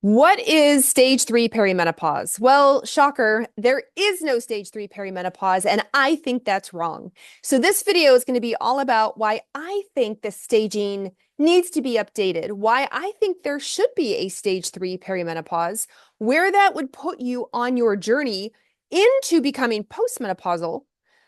What is stage 3 perimenopause? Well, shocker, there is no stage 3 perimenopause, and I think that's wrong. So, this video is going to be all about why I think the staging needs to be updated, why I think there should be a stage 3 perimenopause, where that would put you on your journey into becoming postmenopausal,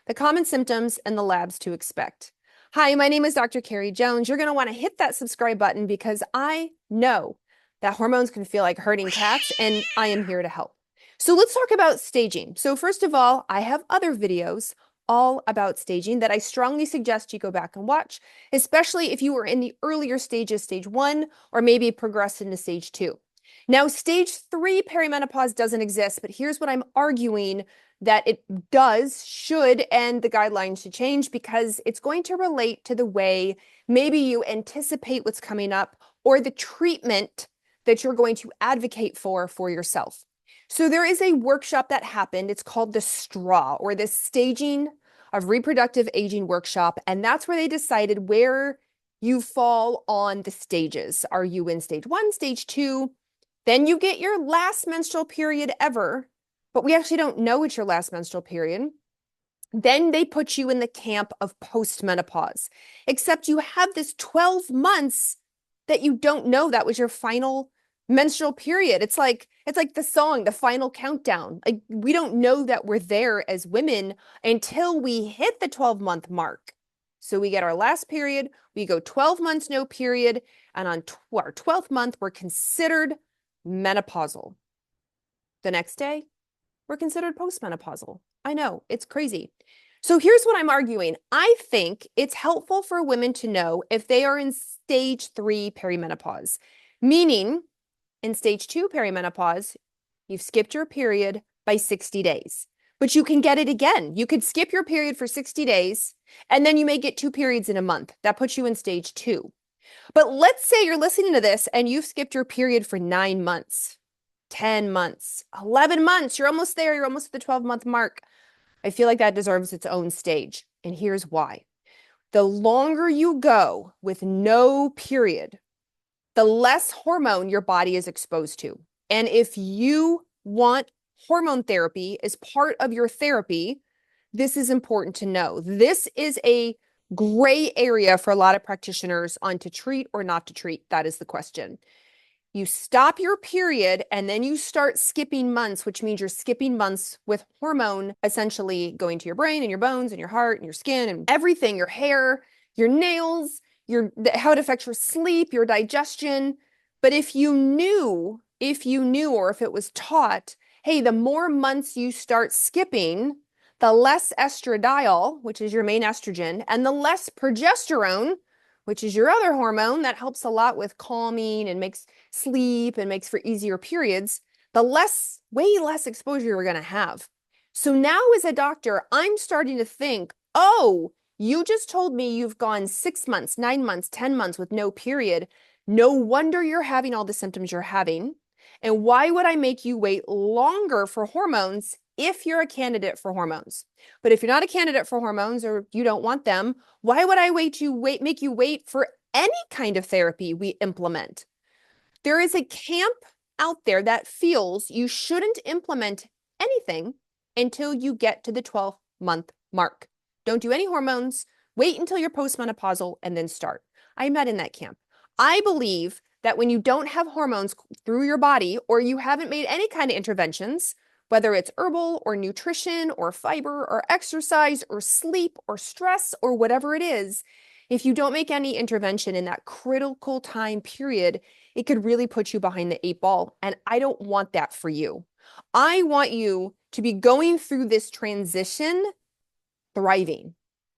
the common symptoms, and the labs to expect. Hi, my name is Dr. Carrie Jones. You're going to want to hit that subscribe button because I know that hormones can feel like herding cats, and I am here to help. So let's talk about staging. So first of all, I have other videos all about staging that I strongly suggest you go back and watch, especially if you were in the earlier stages, stage 1, or maybe progressed into stage 2. Now, stage 3 perimenopause doesn't exist, but here's what I'm arguing that it does, should, and the guidelines should change because it's going to relate to the way maybe you anticipate what's coming up or the treatment that you're going to advocate for yourself. So there is a workshop that happened. It's called the STRAW, or the Staging of Reproductive Aging Workshop. And that's where they decided where you fall on the stages. Are you in stage 1, stage 2? Then you get your last menstrual period ever, but we actually don't know it's your last menstrual period. Then they put you in the camp of postmenopause, except you have this 12 months that you don't know that was your final menstrual period. It's like the song, The Final Countdown. Like, we don't know that we're there as women until we hit the 12-month mark. So we get our last period, we go 12 months no period, and on our 12th month, we're considered menopausal. The next day, we're considered postmenopausal. I know, it's crazy. So here's what I'm arguing. I think it's helpful for women to know if they are in stage 3 perimenopause, meaning in stage 2 perimenopause, you've skipped your period by 60 days, but you can get it again. You could skip your period for 60 days, and then you may get 2 periods in a month. That puts you in stage 2. But let's say you're listening to this and you've skipped your period for 9 months, 10 months, 11 months. You're almost there. You're almost at the 12-month mark. I feel like that deserves its own stage. And here's why. The longer you go with no period, the less hormone your body is exposed to. And if you want hormone therapy as part of your therapy, this is important to know. This is a gray area for a lot of practitioners on to treat or not to treat. That is the question. You stop your period and then you start skipping months, which means you're skipping months with hormone essentially going to your brain and your bones and your heart and your skin and everything, your hair, your nails, how it affects your sleep, your digestion. But if you knew, or if it was taught, hey, the more months you start skipping, the less estradiol, which is your main estrogen, and the less progesterone, which is your other hormone that helps a lot with calming and makes sleep and makes for easier periods, the way less exposure you're going to have. So now as a doctor, I'm starting to think, oh, you just told me you've gone 6 months, 9 months, 10 months with no period. No wonder you're having all the symptoms you're having. And why would I make you wait longer for hormones if you're a candidate for hormones? But if you're not a candidate for hormones or you don't want them, why would I make you wait for any kind of therapy we implement? There is a camp out there that feels you shouldn't implement anything until you get to the 12-month mark. Don't do any hormones, wait until you're postmenopausal, and then start. I'm not in that camp. I believe that when you don't have hormones through your body or you haven't made any kind of interventions, whether it's herbal or nutrition or fiber or exercise or sleep or stress or whatever it is, if you don't make any intervention in that critical time period, it could really put you behind the 8 ball. And I don't want that for you. I want you to be going through this transition thriving,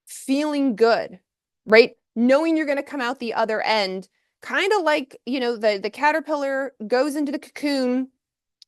feeling good, right? Knowing you're going to come out the other end, kind of like, the caterpillar goes into the cocoon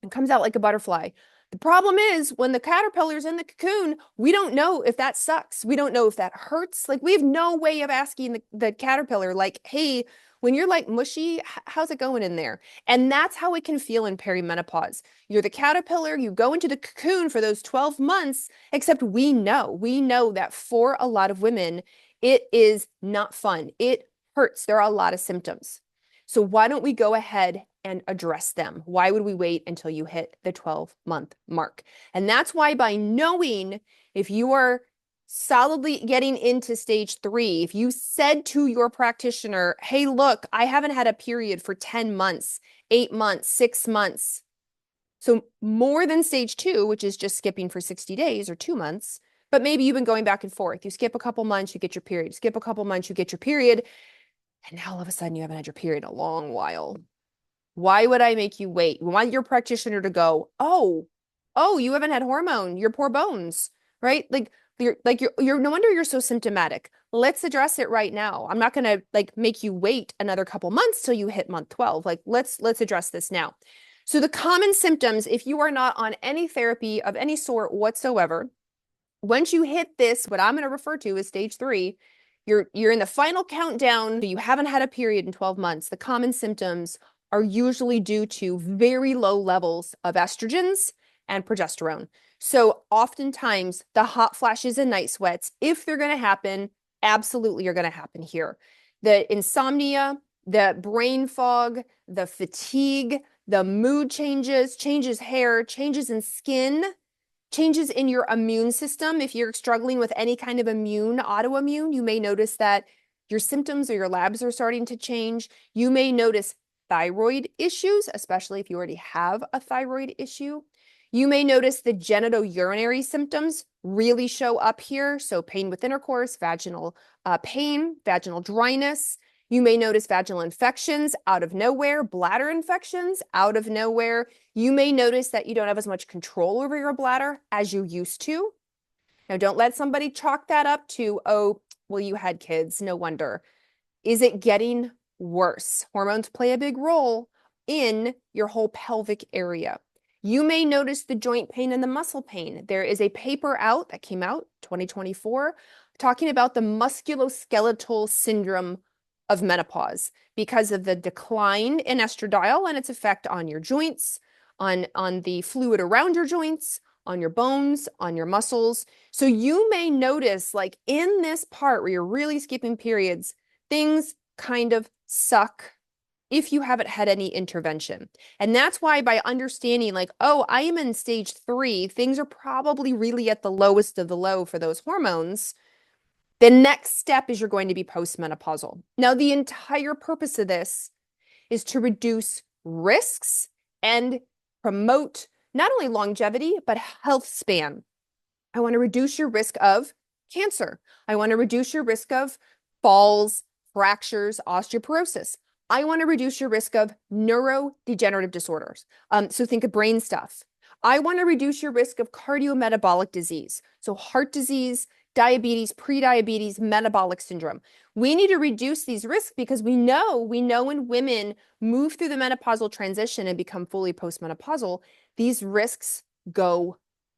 and comes out like a butterfly. The problem is when the caterpillar's in the cocoon, we don't know if that sucks. We don't know if that hurts. Like, we have no way of asking the caterpillar, like, hey, when you're like mushy, how's it going in there? And that's how it can feel in perimenopause. You're the caterpillar, you go into the cocoon for those 12 months, except we know that for a lot of women, it is not fun. It hurts. There are a lot of symptoms. So why don't we go ahead and address them? Why would we wait until you hit the 12-month mark? And that's why by knowing if you are solidly getting into stage 3, if you said to your practitioner, hey, look, I haven't had a period for 10 months, 8 months, 6 months. So more than stage 2, which is just skipping for 60 days or 2 months, but maybe you've been going back and forth. You skip a couple months, you get your period. Skip a couple months, you get your period. And now all of a sudden you haven't had your period in a long while. Why would I make you wait? We want your practitioner to go, oh, you haven't had hormone, your poor bones, right? You're no wonder you're so symptomatic. Let's address it right now. I'm not gonna make you wait another couple months till you hit month 12. Let's address this now. So the common symptoms, if you are not on any therapy of any sort whatsoever, once you hit this, what I'm going to refer to as stage 3, you're in the final countdown. You haven't had a period in 12 months. The common symptoms are usually due to very low levels of estrogens and progesterone. So oftentimes the hot flashes and night sweats, if they're going to happen, absolutely are going to happen here. The insomnia, the brain fog, the fatigue, the mood changes hair, changes in skin, changes in your immune system. If you're struggling with any kind of autoimmune, you may notice that your symptoms or your labs are starting to change. You may notice thyroid issues, especially if you already have a thyroid issue. You may notice the genitourinary symptoms really show up here. So pain with intercourse, vaginal pain, vaginal dryness. You may notice vaginal infections out of nowhere, bladder infections out of nowhere. You may notice that you don't have as much control over your bladder as you used to. Now, don't let somebody chalk that up to, oh, well, you had kids, no wonder. Is it getting worse? Hormones play a big role in your whole pelvic area. You may notice the joint pain and the muscle pain. There is a paper out that came out 2024 talking about the musculoskeletal syndrome of menopause because of the decline in estradiol and its effect on your joints, on the fluid around your joints, on your bones, on your muscles. So you may notice, like in this part where you're really skipping periods, things kind of suck if you haven't had any intervention. And that's why by understanding like, oh, I am in stage 3, things are probably really at the lowest of the low for those hormones. The next step is you're going to be postmenopausal. Now, the entire purpose of this is to reduce risks and promote not only longevity, but health span. I want to reduce your risk of cancer. I want to reduce your risk of falls, fractures, osteoporosis. I want to reduce your risk of neurodegenerative disorders. So think of brain stuff. I want to reduce your risk of cardiometabolic disease. So heart disease, diabetes, prediabetes, metabolic syndrome. We need to reduce these risks because we know when women move through the menopausal transition and become fully postmenopausal, these risks go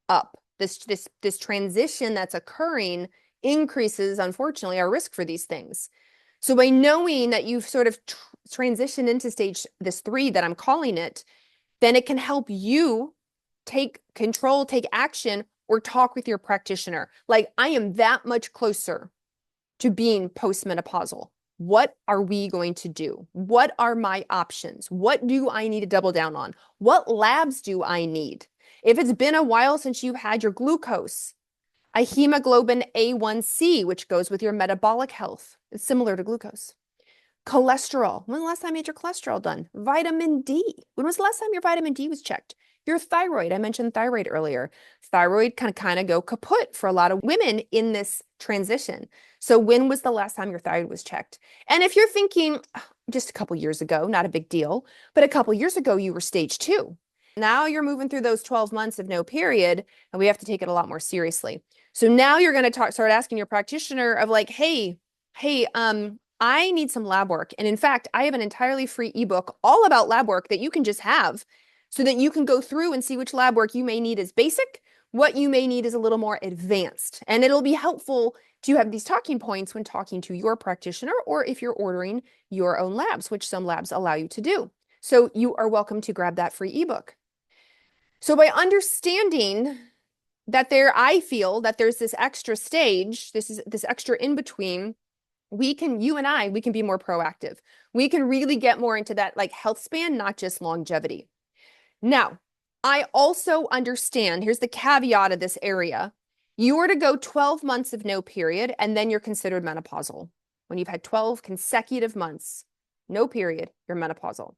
up. This transition that's occurring increases, unfortunately, our risk for these things. So by knowing that you've sort of transitioned into stage 3 that I'm calling it, then it can help you take control, take action, or talk with your practitioner. Like, I am that much closer to being postmenopausal. What are we going to do? What are my options? What do I need to double down on? What labs do I need? If it's been a while since you had your glucose, a hemoglobin A1C, which goes with your metabolic health, it's similar to glucose. Cholesterol. When was the last time you had your cholesterol done? Vitamin D. When was the last time your vitamin D was checked? Your thyroid. I mentioned thyroid earlier. Thyroid can kind of go kaput for a lot of women in this transition. So when was the last time your thyroid was checked? And if you're thinking just a couple years ago, not a big deal, but a couple years ago you were stage 2. Now you're moving through those 12 months of no period, and we have to take it a lot more seriously. So now you're going to start asking your practitioner of like, hey, I need some lab work. And in fact, I have an entirely free ebook all about lab work that you can just have so that you can go through and see which lab work you may need is basic, what you may need is a little more advanced. And it'll be helpful to have these talking points when talking to your practitioner or if you're ordering your own labs, which some labs allow you to do. So you are welcome to grab that free ebook. So by understanding that I feel that there's this extra stage, this extra in between, you and I, we can be more proactive. We can really get more into that like health span, not just longevity. Now, I also understand, here's the caveat of this area. You were to go 12 months of no period, and then you're considered menopausal. When you've had 12 consecutive months, no period, you're menopausal.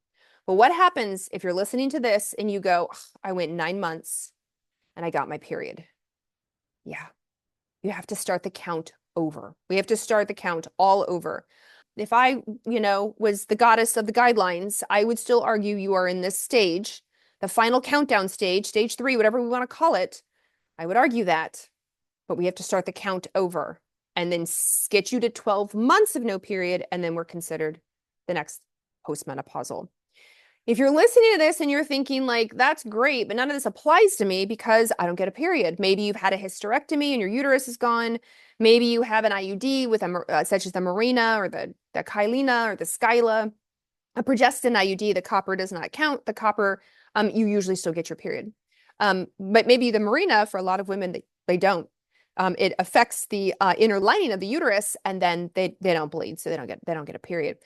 But what happens if you're listening to this and you go, I went 9 months and I got my period? Yeah, you have to start the count over. We have to start the count all over. If I, was the goddess of the guidelines, I would still argue you are in this stage, the final countdown stage, stage 3, whatever we want to call it. I would argue that, but we have to start the count over and then get you to 12 months of no period, and then we're considered the next postmenopausal. If you're listening to this and you're thinking like, that's great, but none of this applies to me because I don't get a period. Maybe you've had a hysterectomy and your uterus is gone. Maybe you have an IUD with such as the Mirena or the Kyleena or the Skyla. A progestin IUD, the copper does not count. The copper, you usually still get your period. But maybe the Mirena, for a lot of women, they don't. It affects the inner lining of the uterus, and then they don't bleed, so they don't get a period.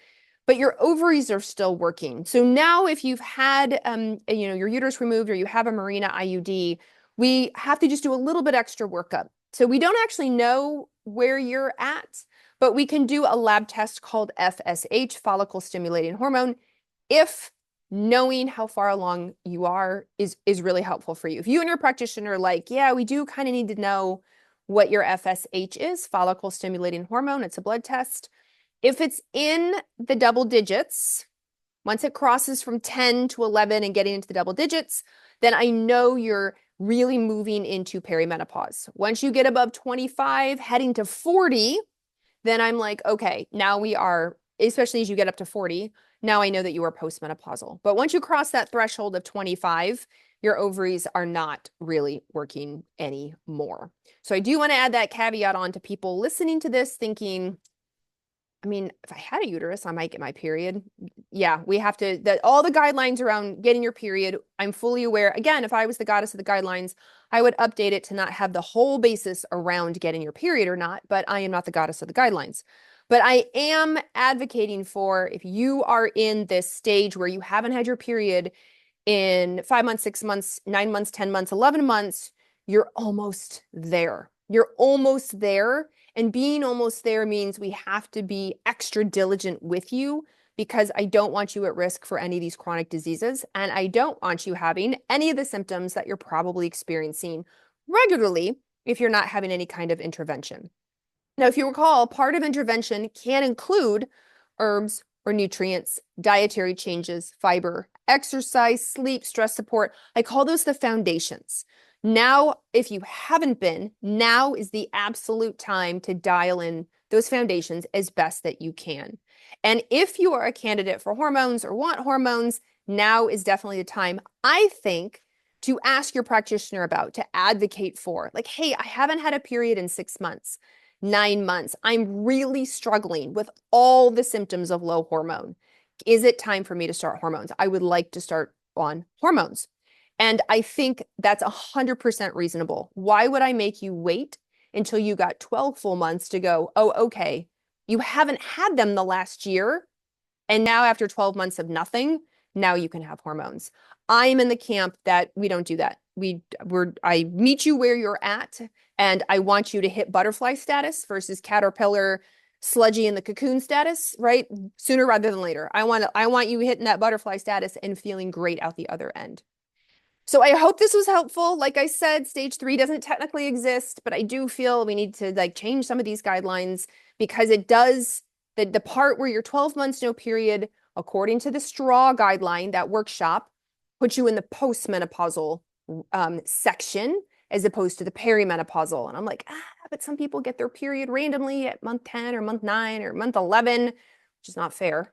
But your ovaries are still working. So now if you've had your uterus removed or you have a Mirena IUD, we have to just do a little bit extra workup. So we don't actually know where you're at, but we can do a lab test called FSH, follicle stimulating hormone, if knowing how far along you are is really helpful for you. If you and your practitioner are like, yeah, we do kind of need to know what your FSH is, follicle stimulating hormone, it's a blood test. If it's in the double digits, once it crosses from 10 to 11 and getting into the double digits, then I know you're really moving into perimenopause. Once you get above 25, heading to 40, then I'm like, okay, now we are, especially as you get up to 40, now I know that you are postmenopausal. But once you cross that threshold of 25, your ovaries are not really working anymore. So I do want to add that caveat on to people listening to this thinking, I mean, if I had a uterus, I might get my period. Yeah, we have to, all the guidelines around getting your period, I'm fully aware. Again, if I was the goddess of the guidelines, I would update it to not have the whole basis around getting your period or not, but I am not the goddess of the guidelines. But I am advocating for, if you are in this stage where you haven't had your period in 5 months, 6 months, 9 months, 10 months, 11 months, you're almost there. You're almost there. And being almost there means we have to be extra diligent with you, because I don't want you at risk for any of these chronic diseases. And I don't want you having any of the symptoms that you're probably experiencing regularly if you're not having any kind of intervention. Now, if you recall, part of intervention can include herbs or nutrients, dietary changes, fiber, exercise, sleep, stress support. I call those the foundations. Now, if you haven't been, now is the absolute time to dial in those foundations as best that you can. And if you are a candidate for hormones or want hormones, now is definitely the time, I think, to ask your practitioner about, to advocate for. Like, hey, I haven't had a period in 6 months, 9 months. I'm really struggling with all the symptoms of low hormone. Is it time for me to start hormones? I would like to start on hormones. And I think that's 100% reasonable. Why would I make you wait until you got 12 full months to go, oh, okay, you haven't had them the last year, and now after 12 months of nothing, now you can have hormones. I'm in the camp that we don't do that. I meet you where you're at, and I want you to hit butterfly status versus caterpillar, sludgy in the cocoon status, right? Sooner rather than later. I want you hitting that butterfly status and feeling great out the other end. So I hope this was helpful. Like I said, stage 3 doesn't technically exist, but I do feel we need to change some of these guidelines, because it does, the part where you're 12 months no period, according to the STRAW guideline, that workshop, puts you in the postmenopausal section as opposed to the perimenopausal. And I'm like, but some people get their period randomly at month 10 or month 9 or month 11, which is not fair.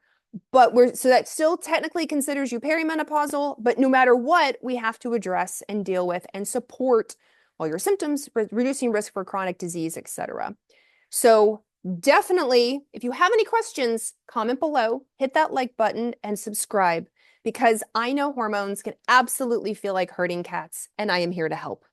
But so that still technically considers you perimenopausal, but no matter what, we have to address and deal with and support all your symptoms, reducing risk for chronic disease, etc. So definitely, if you have any questions, comment below, hit that like button and subscribe, because I know hormones can absolutely feel like herding cats, and I am here to help.